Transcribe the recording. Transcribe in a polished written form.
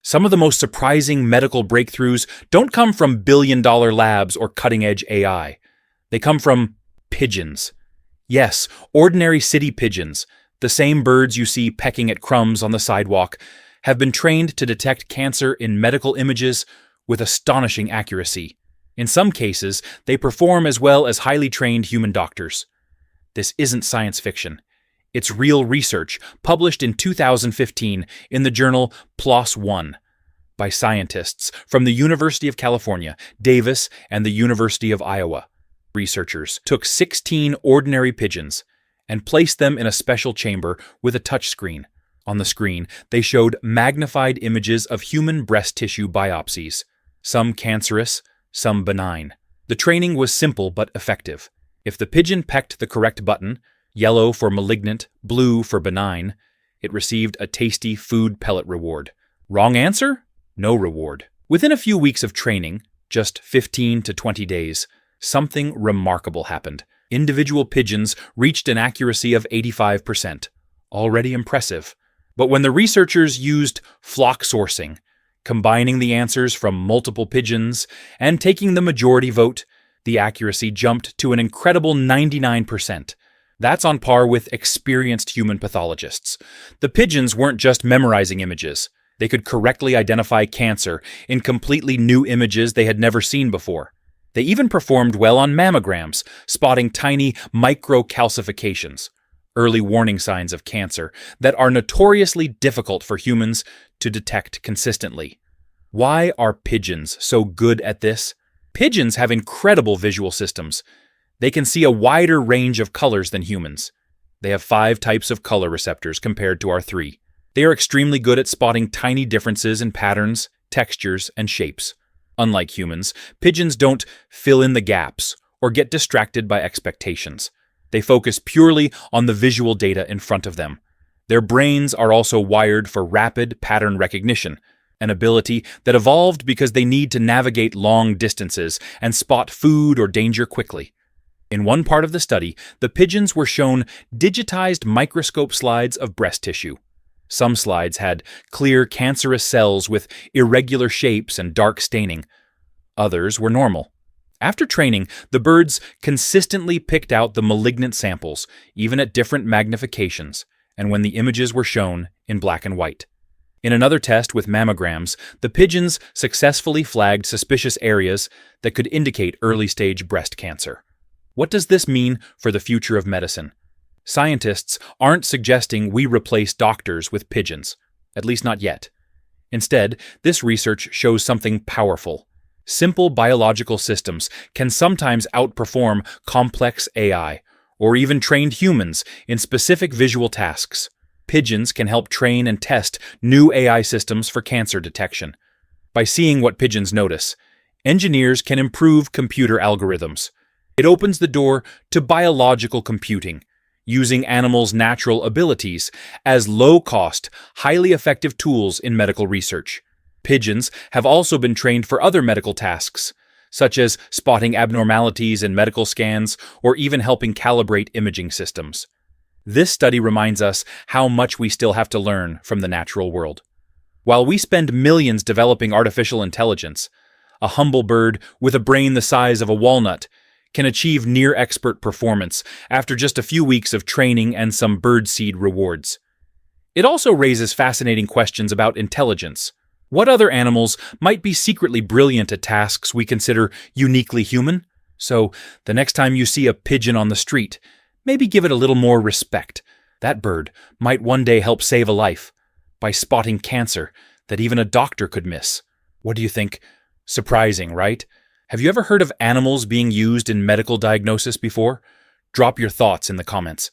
Some of the most surprising medical breakthroughs don't come from billion-dollar labs or cutting-edge AI. They come from pigeons. Yes, ordinary city pigeons, the same birds you see pecking at crumbs on the sidewalk, have been trained to detect cancer in medical images with astonishing accuracy. In some cases, they perform as well as highly trained human doctors. This isn't science fiction. It's real research published in 2015 in the journal PLOS ONE by scientists from the University of California, Davis, and the University of Iowa. Researchers took 16 ordinary pigeons and placed them in a special chamber with a touchscreen. On the screen, they showed magnified images of human breast tissue biopsies, some cancerous, some benign. The training was simple but effective. If the pigeon pecked the correct button, yellow for malignant, blue for benign, it received a tasty food pellet reward. Wrong answer? No reward. Within a few weeks of training, just 15 to 20 days, something remarkable happened. Individual pigeons reached an accuracy of 85%. Already impressive. But when the researchers used flock sourcing, combining the answers from multiple pigeons and taking the majority vote, the accuracy jumped to an incredible 99%. That's on par with experienced human pathologists. The pigeons weren't just memorizing images. They could correctly identify cancer in completely new images they had never seen before. They even performed well on mammograms, spotting tiny microcalcifications, early warning signs of cancer that are notoriously difficult for humans to detect consistently. Why are pigeons so good at this? Pigeons have incredible visual systems. They can see a wider range of colors than humans. They have 5 types of color receptors compared to our 3. They are extremely good at spotting tiny differences in patterns, textures, and shapes. Unlike humans, pigeons don't fill in the gaps or get distracted by expectations. They focus purely on the visual data in front of them. Their brains are also wired for rapid pattern recognition, an ability that evolved because they need to navigate long distances and spot food or danger quickly. In one part of the study, the pigeons were shown digitized microscope slides of breast tissue. Some slides had clear cancerous cells with irregular shapes and dark staining. Others were normal. After training, the birds consistently picked out the malignant samples, even at different magnifications, and when the images were shown in black and white. In another test with mammograms, the pigeons successfully flagged suspicious areas that could indicate early-stage breast cancer. What does this mean for the future of medicine? Scientists aren't suggesting we replace doctors with pigeons, at least not yet. Instead, this research shows something powerful. Simple biological systems can sometimes outperform complex AI, or even trained humans in specific visual tasks. Pigeons can help train and test new AI systems for cancer detection. By seeing what pigeons notice, engineers can improve computer algorithms. It opens the door to biological computing, using animals' natural abilities as low-cost, highly effective tools in medical research. Pigeons have also been trained for other medical tasks, such as spotting abnormalities in medical scans or even helping calibrate imaging systems. This study reminds us how much we still have to learn from the natural world. While we spend millions developing artificial intelligence, a humble bird with a brain the size of a walnut can achieve near-expert performance after just a few weeks of training and some birdseed rewards. It also raises fascinating questions about intelligence. What other animals might be secretly brilliant at tasks we consider uniquely human? So, the next time you see a pigeon on the street, maybe give it a little more respect. That bird might one day help save a life by spotting cancer that even a doctor could miss. What do you think? Surprising, right? Have you ever heard of animals being used in medical diagnosis before? Drop your thoughts in the comments.